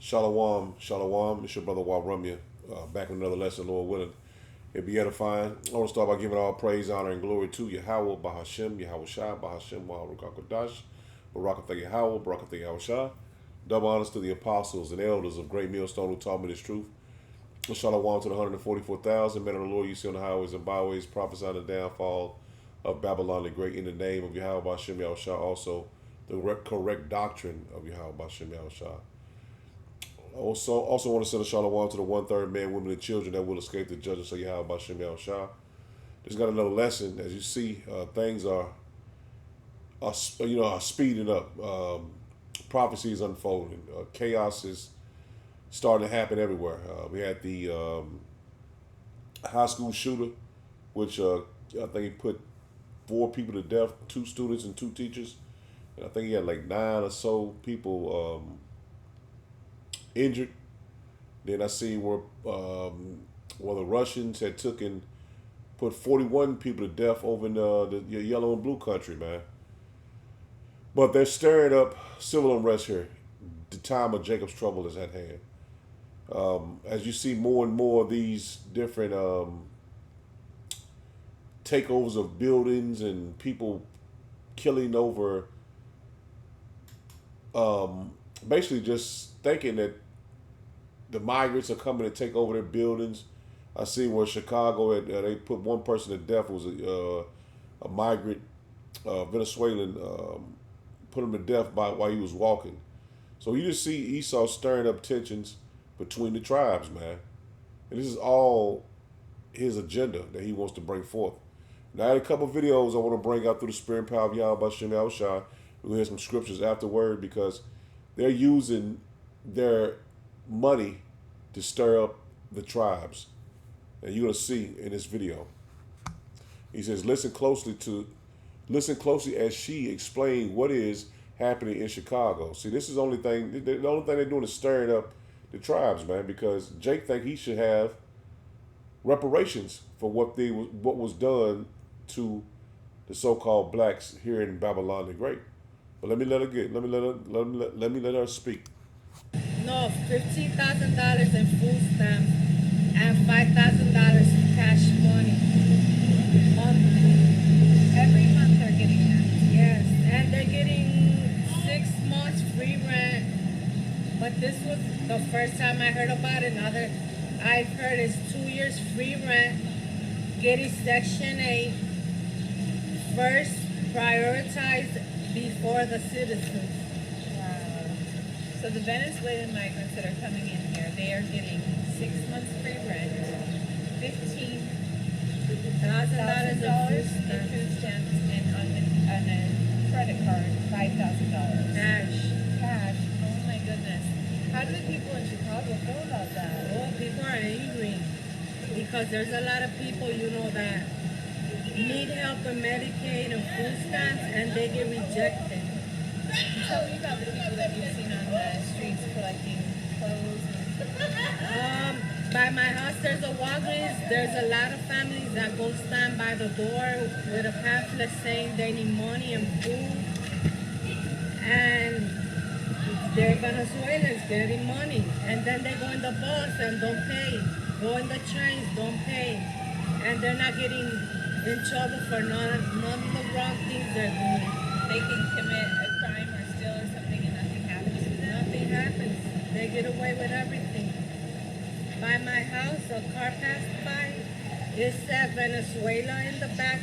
Shalom, shalom. It's your brother Warumia, back with another lesson, Lord willing. It be edifying. I want to start by giving all praise, honor, and glory to Yahweh, Bahashem, Yahweh Shai, Bahashem, Waharakakadash, Barakatha Yahweh, Barakatha Yahweh Shai. Double honors to the apostles and elders of Great Millstone who taught me this truth. Shalom to the 144,000 men of the Lord you see on the highways and byways, prophesying the downfall of Babylon the Great in the name of Yahweh, Bahashem, Yahweh Shai. Also, the correct doctrine of Yahweh, Bahashem, Yahweh Shai. Also want to send a shalom to the one-third men, women, and children that will escape the judgment of Yahweh Bashem Yahushua. Just got another lesson. As you see, things are speeding up. Prophecy is unfolding. Chaos is starting to happen everywhere. We had the high school shooter, which I think he put 4 people to death, 2 students and 2 teachers. And I think he had like 9 or so people injured. Then I see where the Russians had put 41 people to death over in the yellow and blue country, man. But they're stirring up civil unrest here. The time of Jacob's trouble is at hand. As you see more and more of these different takeovers of buildings and people killing over, basically just thinking that the migrants are coming to take over their buildings. I see where Chicago, they put one person to death, who was a migrant, Venezuelan, put him to death while he was walking. So you just see Esau stirring up tensions between the tribes, man. And this is all his agenda that he wants to bring forth. Now, I had a couple of videos I want to bring out through the spirit and power of Yahweh Bashem Yahushua. We'll hear some scriptures afterward because they're using their money to stir up the tribes. And you're going to see in this video. He says, listen closely as she explained what is happening in Chicago. See, this is the only thing they're doing is stirring up the tribes, man, because Jake think he should have reparations for what was done to the so-called blacks here in Babylon the Great. But let me let her speak. No, $15,000 in food stamps and $5,000 cash money monthly. Every month they're getting that. Yes, and they're getting 6 months free rent. But this was the first time I heard about it. Now that I've heard is 2 years free rent, getting Section 8, first prioritized before the citizens. Wow. So the Venezuelan migrants that are coming in here, they are getting 6 months free rent, $15,000 in food stamps, and on a credit card, $5,000. cash. Oh my goodness. How do the people in Chicago feel about that? Oh, people are angry because there's a lot of people, that need help with Medicaid and food stamps, and they get rejected. Tell me about the people that you've seen on the streets collecting clothes. By my house, there's a Walgreens. There's a lot of families that go stand by the door with a pamphlet saying they need money and food. And they're Venezuelans getting money. And then they go in the bus and don't pay. Go in the trains, don't pay. And they're not getting in trouble for none of the wrong things they're doing. They can commit a crime or steal or something and nothing happens to them. Nothing happens. They get away with everything. By my house, a car passed by. It said Venezuela in the back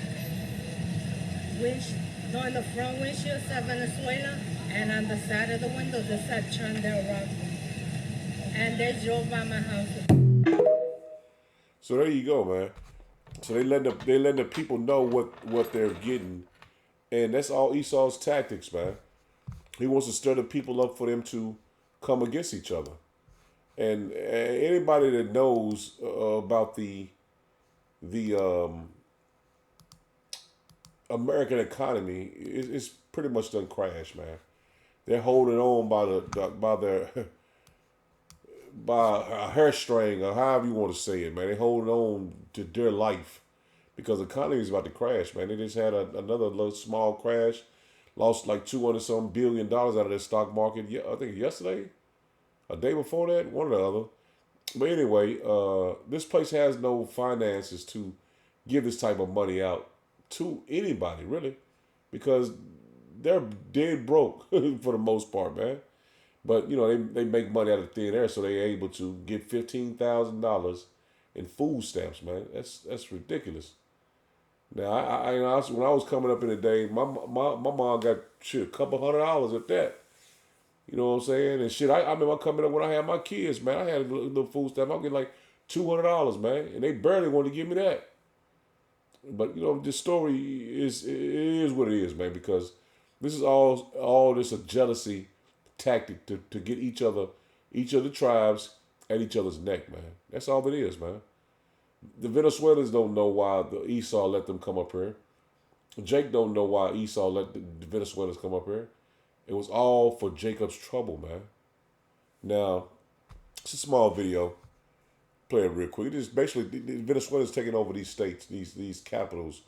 in the front windshield said Venezuela, and on the side of the window it said Chandel Rock. And they drove by my house. So there you go, man. So they let the people know what they're getting, and that's all Esau's tactics, man. He wants to stir the people up for them to come against each other. And anybody that knows about the American economy, it's pretty much done crashed, man. They're holding on by a hairstring, or however you want to say it, man. They're holding on to their life because the economy is about to crash, man. They just had another little small crash, lost like $200 some billion out of their stock market. Yeah, I think yesterday. a day before that, one or the other. But anyway, this place has no finances to give this type of money out to anybody, really, because they're dead broke for the most part, man. But you know they make money out of thin air, so they're able to get $15,000 in food stamps, man. That's ridiculous. Now when I was coming up in the day, my mom got shit a couple $100 at that. You know what I'm saying? And shit, I remember coming up when I had my kids, man. I had a little food stamp. I get like $200, man, and they barely wanted to give me that. But you know, this story is what it is, man, because this is all this a jealousy tactic to get each of the tribes at each other's neck, man. That's all it is, man. The Venezuelans don't know why the Esau let them come up here. Jake don't know why Esau let the Venezuelans come up here. It was all for Jacob's trouble, man. Now, it's a small video. Play it real quick. It is basically the Venezuelans taking over these states, these capitals.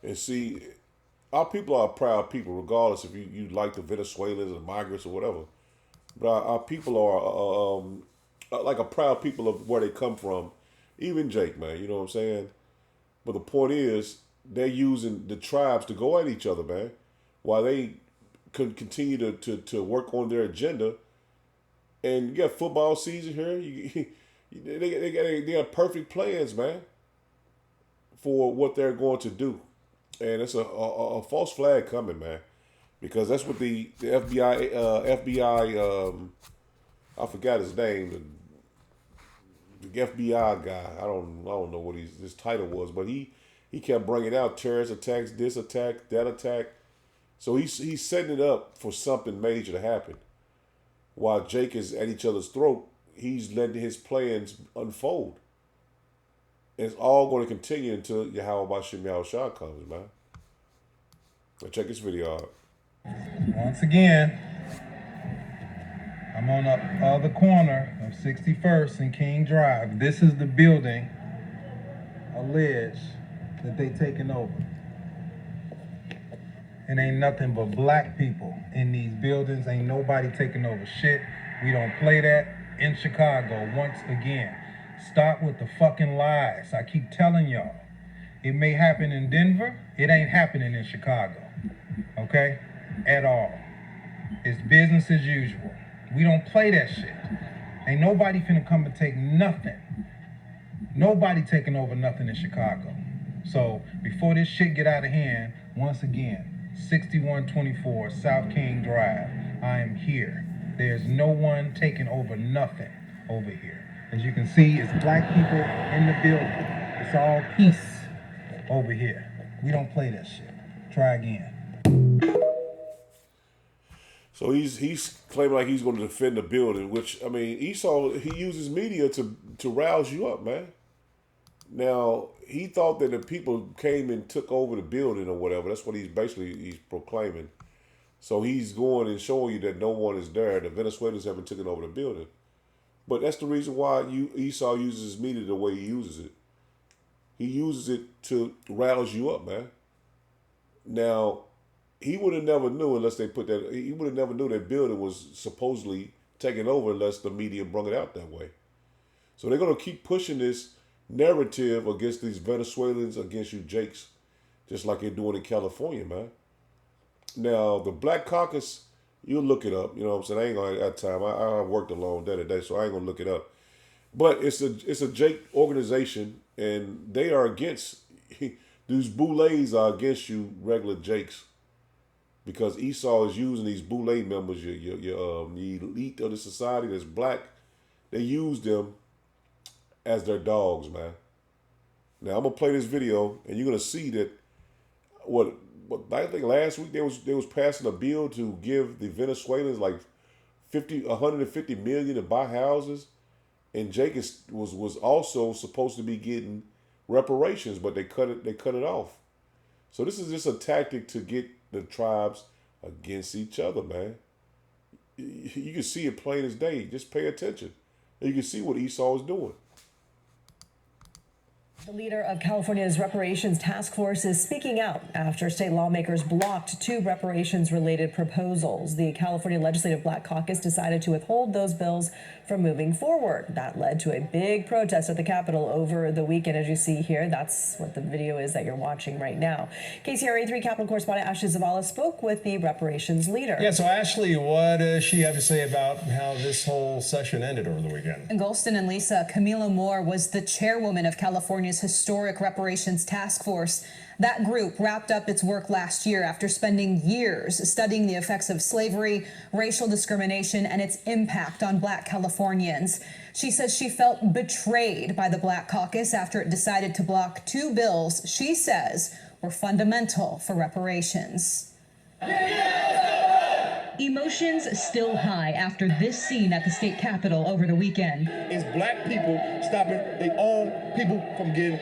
And see, our people are proud people, regardless if you like the Venezuelans or migrants or whatever. But our people are like a proud people of where they come from. Even Jake, man, you know what I'm saying? But the point is, they're using the tribes to go at each other, man, while they could continue to work on their agenda. And you got football season here. They got perfect plans, man, for what they're going to do. And it's a false flag coming, man, because that's what the FBI I forgot his name, the FBI guy. I don't know what his title was, but he kept bringing out terrorist attacks, this attack, that attack. So he's setting it up for something major to happen. While Jake is at each other's throat, he's letting his plans unfold. And it's all going to continue until Yahweh Bashim Yahushua comes, man. Now check this video out. Once again, I'm on the other corner of 61st and King Drive. This is the building alleged that they taking over. And ain't nothing but black people in these buildings. Ain't nobody taking over shit. We don't play that in Chicago once again. Stop with the fucking lies. I keep telling y'all. It may happen in Denver. It ain't happening in Chicago. Okay? At all. It's business as usual. We don't play that shit. Ain't nobody finna come and take nothing. Nobody taking over nothing in Chicago. So before this shit get out of hand, once again, 6124 South King Drive. I am here. There's no one taking over nothing over here. As you can see, it's black people in the building. It's all peace over here. We don't play that shit. Try again. So he's claiming like he's going to defend the building, which, I mean, Esau, he uses media to rouse you up, man. Now, he thought that the people came and took over the building or whatever. That's what he's proclaiming. So he's going and showing you that no one is there. The Venezuelans haven't taken over the building. But that's the reason why Esau uses media the way he uses it. He uses it to rouse you up, man. Now, he would have never knew unless they put that. He would have never knew that building was supposedly taken over unless the media brought it out that way. So they're gonna keep pushing this narrative against these Venezuelans, against you Jakes, just like they're doing in California, man. Now the Black Caucus, you'll look it up. You know what I'm saying? I ain't gonna have time. I worked a long day today, so I ain't gonna look it up. But it's a Jake organization, and they are against these boulets are against you regular Jakes, because Esau is using these boule members, your elite of the society that's black. They use them as their dogs, man. Now I'm gonna play this video, and you're gonna see that what I think last week they was passing a bill to give the Venezuelans like 150 million to buy houses. and Jake was also supposed to be getting reparations, but they cut it off. So this is just a tactic to get the tribes against each other, man. You can see it plain as day. Just pay attention. And you can see what Esau is doing. The leader of California's reparations task force is speaking out after state lawmakers blocked two reparations-related proposals. The California Legislative Black Caucus decided to withhold those bills from moving forward. That led to a big protest at the Capitol over the weekend, as you see here. That's what the video is that you're watching right now. KCRA3 Capitol correspondent Ashley Zavala spoke with the reparations leader. Yeah, so Ashley, what does she have to say about how this whole session ended over the weekend? And Golston and Lisa, Camila Moore was the chairwoman of California's Historic Reparations Task Force. That group wrapped up its work last year after spending years studying the effects of slavery, racial discrimination, and its impact on Black Californians. She says she felt betrayed by the Black Caucus after it decided to block two bills she says were fundamental for reparations. Emotions still high after this scene at the state capitol over the weekend. It's Black people stopping their own people from getting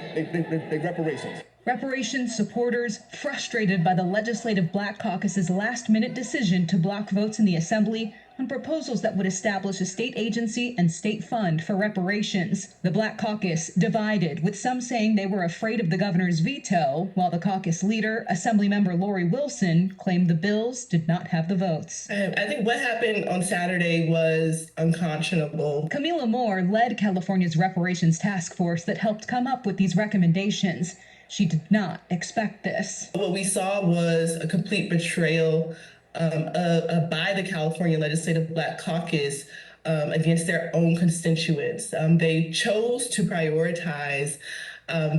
their reparations. Reparations supporters frustrated by the Legislative Black Caucus's last-minute decision to block votes in the Assembly on proposals that would establish a state agency and state fund for reparations. The Black Caucus divided, with some saying they were afraid of the governor's veto, while the caucus leader, Assemblymember Lori Wilson, claimed the bills did not have the votes. I think what happened on Saturday was unconscionable. Camila Moore led California's reparations task force that helped come up with these recommendations. She did not expect this. What we saw was a complete betrayal by the California Legislative Black Caucus against their own constituents. They chose to prioritize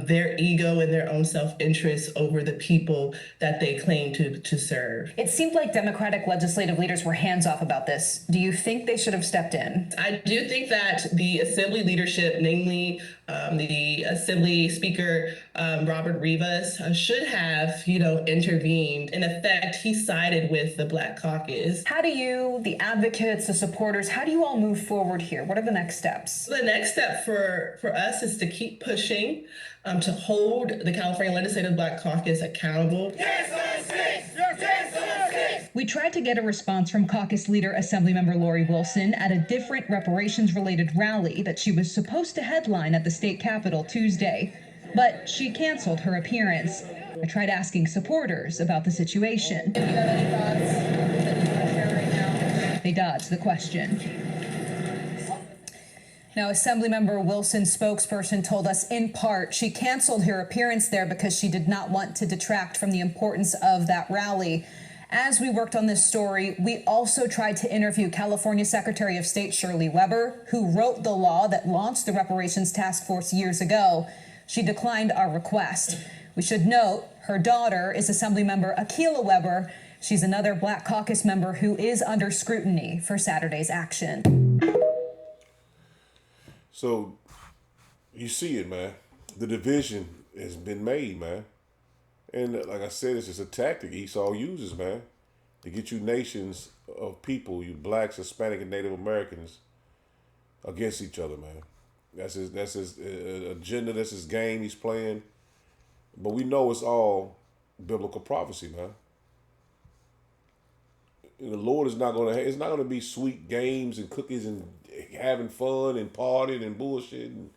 their ego and their own self-interest over the people that they claim to serve. It seemed like Democratic legislative leaders were hands-off about this. Do you think they should have stepped in? I do think that the Assembly leadership, namely the Assembly Speaker, Robert Rivas, should have, intervened. In effect, he sided with the Black Caucus. How do you, the advocates, the supporters, how do you all move forward here? What are the next steps? The next step for us is to keep pushing to hold the California Legislative Black Caucus accountable. We tried to get a response from caucus leader Assemblymember Lori Wilson at a different reparations-related rally that she was supposed to headline at the state capitol Tuesday, but she canceled her appearance. I tried asking supporters about the situation. They dodged the question. Now, Assemblymember Wilson's spokesperson told us in part she canceled her appearance there because she did not want to detract from the importance of that rally. As we worked on this story, we also tried to interview California Secretary of State Shirley Weber, who wrote the law that launched the Reparations Task Force years ago. She declined our request. We should note her daughter is Assemblymember Akilah Weber. She's another Black Caucus member who is under scrutiny for Saturday's action. So you see it, man. The division has been made, man. And like I said, it's just a tactic Esau uses, man, to get you nations of people, you blacks, Hispanic, and Native Americans, against each other, man. That's his agenda. That's his game he's playing. But we know it's all biblical prophecy, man. And the Lord is not gonna. It's not gonna be sweet games and cookies and having fun and partying and bullshit and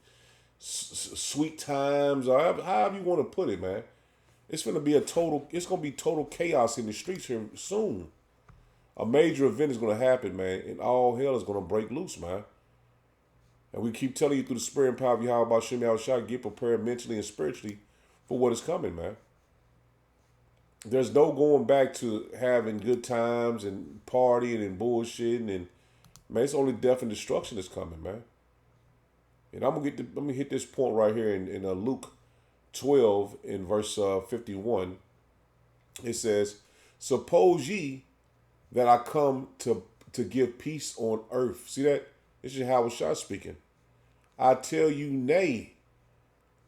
sweet times, or however you want to put it, man. It's gonna be total chaos in the streets here soon. A major event is gonna happen, man, and all hell is gonna break loose, man. And we keep telling you through the spirit and power of Yahweh Shem Yahushua, get prepared mentally and spiritually for what is coming, man. There's no going back to having good times and partying and bullshitting, and man, it's only death and destruction that's coming, man. And I'm gonna hit this point right here in Luke 12 in verse 51. It says, "Suppose ye that I come to give peace on earth." See that? This is Yahushua speaking. "I tell you nay,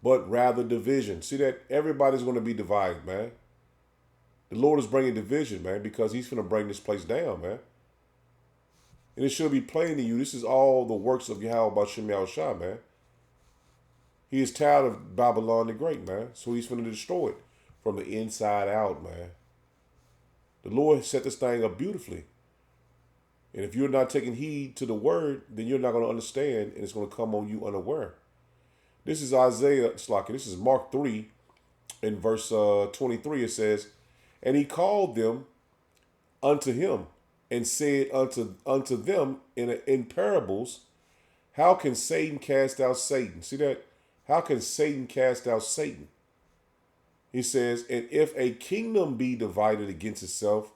but rather division." See that? Everybody's going to be divided, man. The Lord is bringing division, man, because he's going to bring this place down, man. And it should be plain to you. This is all the works of Yahweh Bashem Yahushua, man. He is tired of Babylon the Great, man. So he's going to destroy it from the inside out, man. The Lord set this thing up beautifully. And if you're not taking heed to the word, then you're not going to understand, and it's going to come on you unaware. This is Isaiah, this is Mark 3 in verse 23. It says, and he called them unto him and said unto them in parables, how can Satan cast out Satan? See that? How can Satan cast out Satan? He says, and if a kingdom be divided against itself,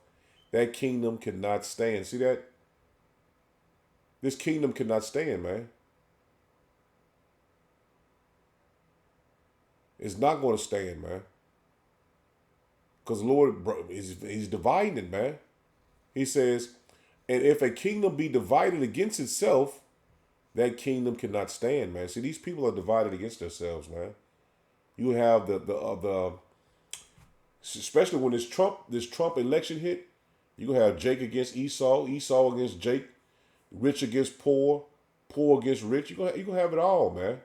that kingdom cannot stand. See that? This kingdom cannot stand, man. It's not going to stand, man. Because the Lord, he's dividing it, man. He says, and if a kingdom be divided against itself, that kingdom cannot stand, man. See, these people are divided against themselves, man. You have the especially when this Trump election hit, you gonna have Jake against Esau, Esau against Jake, rich against poor, poor against rich. You gonna have it all, man.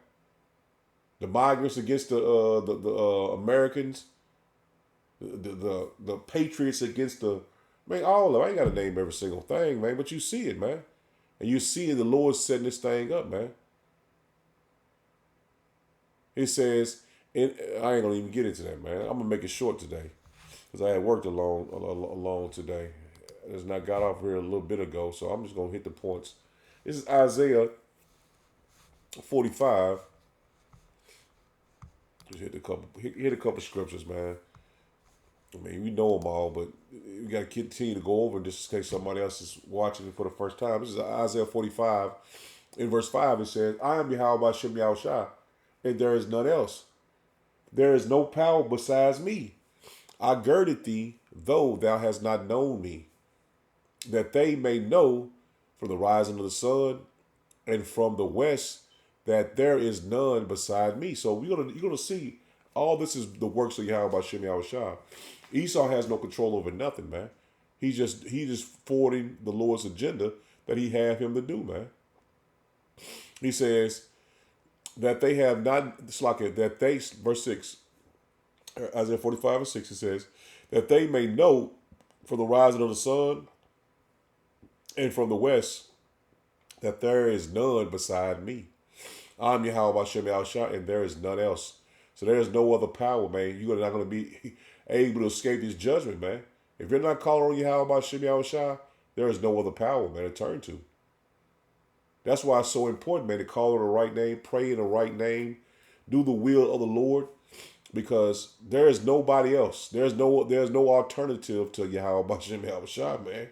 The migrants against the Americans, the patriots against the man. All of them. I ain't gotta name every single thing, man. But you see it, man, and you see the Lord setting this thing up, man. He says, and I ain't gonna even get into that, man. I'm gonna make it short today because I had worked along today. I just not got off here a little bit ago, so I'm just gonna hit the points. This is Isaiah 45. Just hit a couple scriptures, man. I mean, we know them all, but we got to continue to go over them just in case somebody else is watching it for the first time. This is Isaiah 45. In verse 5, it says, I am Yahweh Bashem Yahushua, and there is none else. There is no power besides me. I girded thee, though thou hast not known me, that they may know from the rising of the sun and from the west that there is none beside me. So you're gonna see all this is the works of Yahweh Bashem Yahushua. Esau has no control over nothing, man. He's just forwarding the Lord's agenda that he had him to do, man. He says that they have not, it's like that they, verse 6, Isaiah 45 and 6, it says, that they may know from the rising of the sun and from the west that there is none beside me. I'm Yahweh Bashem Yahushua, and there is none else. So there is no other power, man. You're not going to be able to escape this judgment, man. If you're not calling on Yahweh Bashem Yahushua, there is no other power, man, to turn to. That's why it's so important, man, to call on the right name, pray in the right name, do the will of the Lord, because there is nobody else. There's no alternative to Yahweh Bashem Yahushua, man.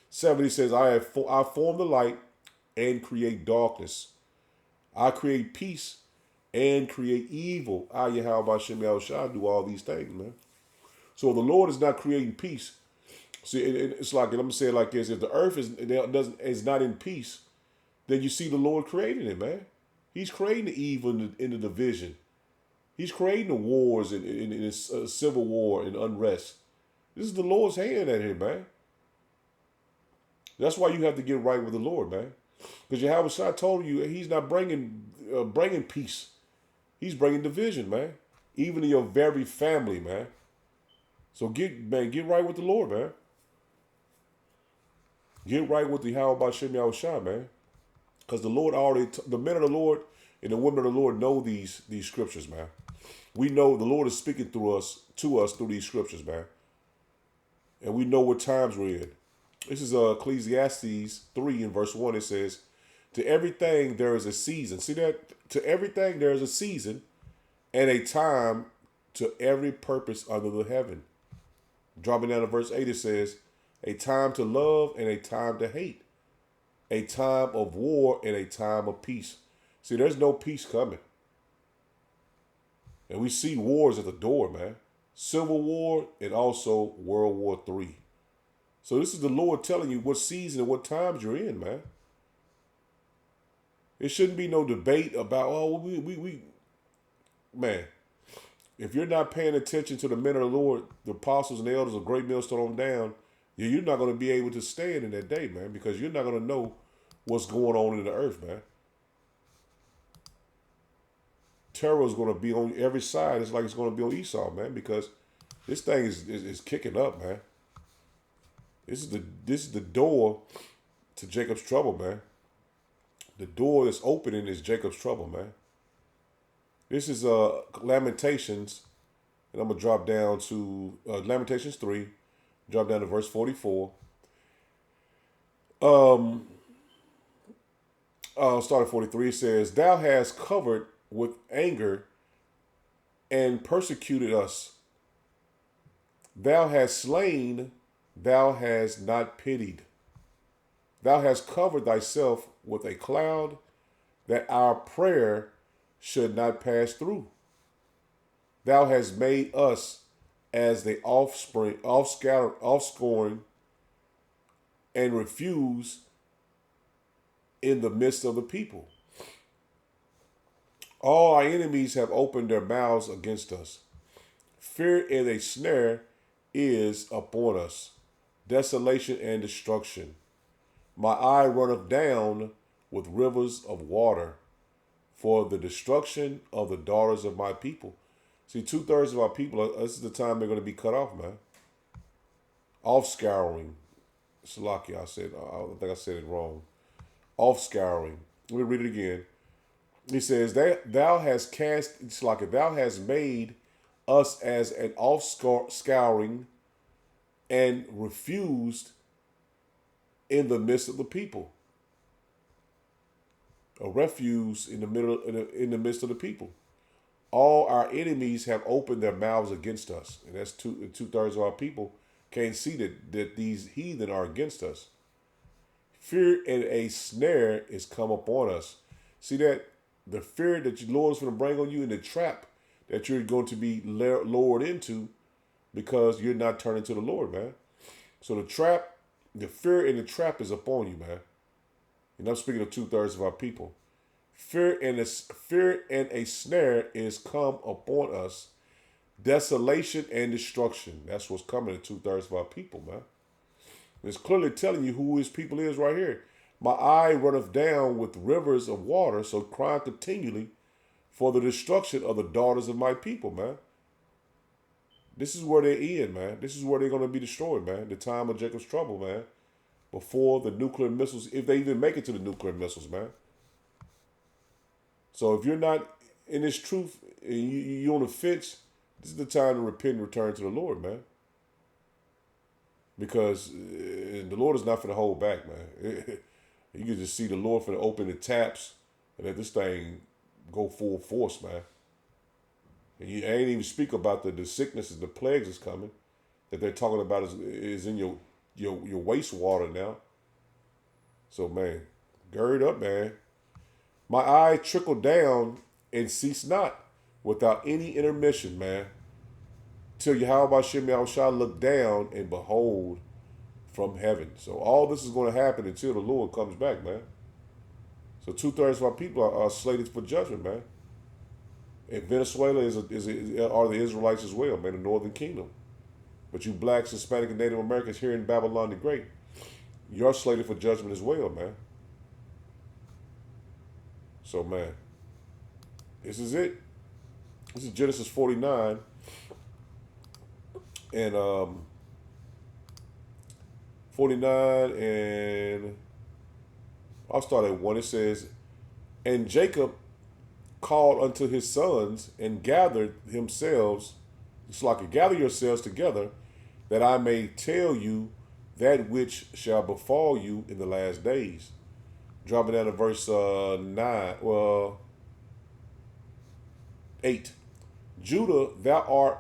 70 says, I form the light and create darkness. I create peace and create evil. I, Yahweh Bashem Yahushua, do all these things, man. So the Lord is not creating peace. See, it's like, and I'm going to say it like this, if the earth is not in peace, then you see the Lord creating it, man. He's creating the evil in the division. He's creating the wars in this civil war and unrest. This is the Lord's hand at it, man. That's why you have to get right with the Lord, man. Because Yahweh told you he's not bringing peace. He's bringing division, man. Even in your very family, man. So get right with the Lord, man. Get right with the Yahweh Bashem Yahushua, man. Because the Lord the men of the Lord and the women of the Lord know these scriptures, man. We know the Lord is speaking to us through these scriptures, man. And we know what times we're in. This is Ecclesiastes 3 in verse 1. It says, to everything there is a season. See that? To everything there is a season and a time to every purpose under the heaven. Dropping down to verse 8, it says, a time to love and a time to hate. A time of war and a time of peace. See, there's no peace coming. And we see wars at the door, man. Civil War and also World War III. So this is the Lord telling you what season and what times you're in, man. It shouldn't be no debate about, man. If you're not paying attention to the men of the Lord, the apostles and the elders of Great Millstone on down, you're not going to be able to stand in that day, man, because you're not going to know what's going on in the earth, man. Terror is going to be on every side. It's like it's going to be on Esau, man, because this thing is kicking up, man. This is the door to Jacob's trouble, man. The door that's opening is Jacob's trouble, man. This is Lamentations, and I'm gonna drop down to Lamentations 3, drop down to verse 44. Start at 43. It says, "Thou hast covered with anger and persecuted us. Thou hast slain, thou hast not pitied. Thou hast covered thyself with a cloud, that our prayer should not pass through. Thou hast made us as the offscoring, and refuse in the midst of the people. All our enemies have opened their mouths against us. Fear and a snare is upon us, desolation and destruction. My eye runneth down with rivers of water for the destruction of the daughters of my people." See, 2/3 of our people, this is the time they're going to be cut off, man. Offscouring. Salaki, I think I said it wrong. Offscouring. Let me read it again. He says, "Thou hast cast, Salaki, thou hast made us as an offscouring and refused in the midst of the people." A refuse in the midst of the people. All our enemies have opened their mouths against us, and that's 2/3 of our people can't see that these heathen are against us. Fear and a snare is come upon us. See that the fear that the Lord is going to bring on you, and the trap that you're going to be lowered into because you're not turning to the Lord, man. So the fear and the trap is upon you, man. And I'm speaking of 2/3 of our people. Fear and a snare is come upon us. Desolation and destruction. That's what's coming to 2/3 of our people, man. It's clearly telling you who his people is right here. My eye runneth down with rivers of water, so crying continually for the destruction of the daughters of my people, man. This is where they're in, man. This is where they're going to be destroyed, man. The time of Jacob's trouble, man. Before the nuclear missiles, if they even make it to the nuclear missiles, man. So if you're not in this truth and you're on the fence, this is the time to repent and return to the Lord, man. Because the Lord is not for to hold back, man. You can just see the Lord for to open the taps and let this thing go full force, man. And you ain't even speak about the sicknesses, the plagues is coming that they're talking about is in your wastewater now. So, man, gird up, man. My eye trickled down and ceased not without any intermission, man. Till Yahweh Shem Yahushua looked down and behold from heaven. So all this is going to happen until the Lord comes back, man. So 2/3 of our people are slated for judgment, man. And Venezuela are the Israelites as well, man, the Northern Kingdom. But you blacks, Hispanic, and Native Americans here in Babylon the Great, you're slated for judgment as well, man. So, man, this is it. This is Genesis 49. And 49, and I'll start at 1. It says, "And Jacob called unto his sons and gathered themselves." It's like, "Gather yourselves together, that I may tell you that which shall befall you in the last days." Dropping down to verse 8. "Judah, thou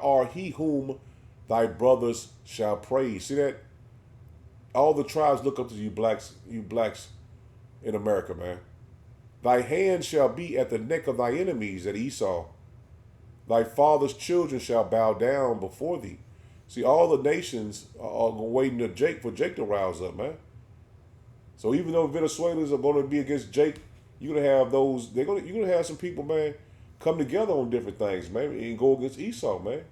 art he whom thy brothers shall praise." See that? All the tribes look up to you blacks in America, man. "Thy hand shall be at the neck of thy enemies," at Esau. "Thy father's children shall bow down before thee." See, all the nations are waiting for Jake to rouse up, man. So even though Venezuelans are going to be against Jake, you're gonna have you're gonna have some people, man, come together on different things, man, and go against Esau, man.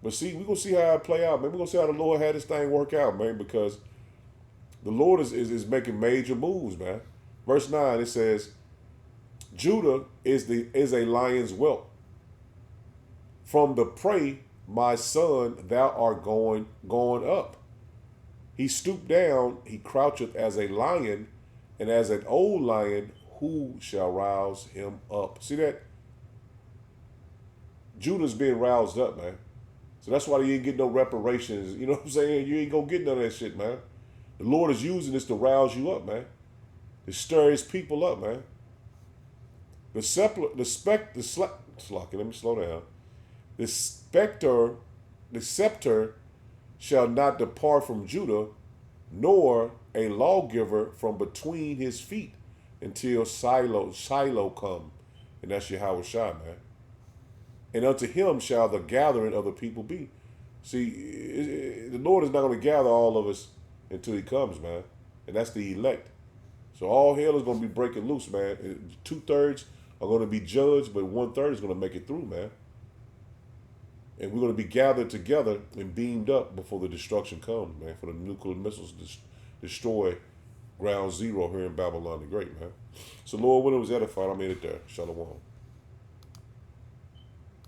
But see, we're gonna see how it play out, man. We're gonna see how the Lord had this thing work out, man, because The Lord is making major moves, man. Verse 9, it says, Judah is a lion's whelp. From the prey, my son, thou art going up. He stooped down, he croucheth as a lion, and as an old lion, who shall rouse him up? See that? Judah's being roused up, man. So that's why you ain't get no reparations. You know what I'm saying? You ain't gonna get none of that shit, man. The Lord is using this to rouse you up, man. To stir his people up, man. Let me slow down. The scepter shall not depart from Judah, nor a lawgiver from between his feet until Shiloh come. And that's Yahweh Shai, man. And unto him shall the gathering of the people be. See, the Lord is not going to gather all of us until he comes, man. And that's the elect. So all hell is going to be breaking loose, man. 2/3 are going to be judged, but 1/3 is going to make it through, man. And we're going to be gathered together and beamed up before the destruction comes, man, for the nuclear missiles destroy ground zero here in Babylon the Great, man. So Lord, when it was edified, I made it there. Shalom.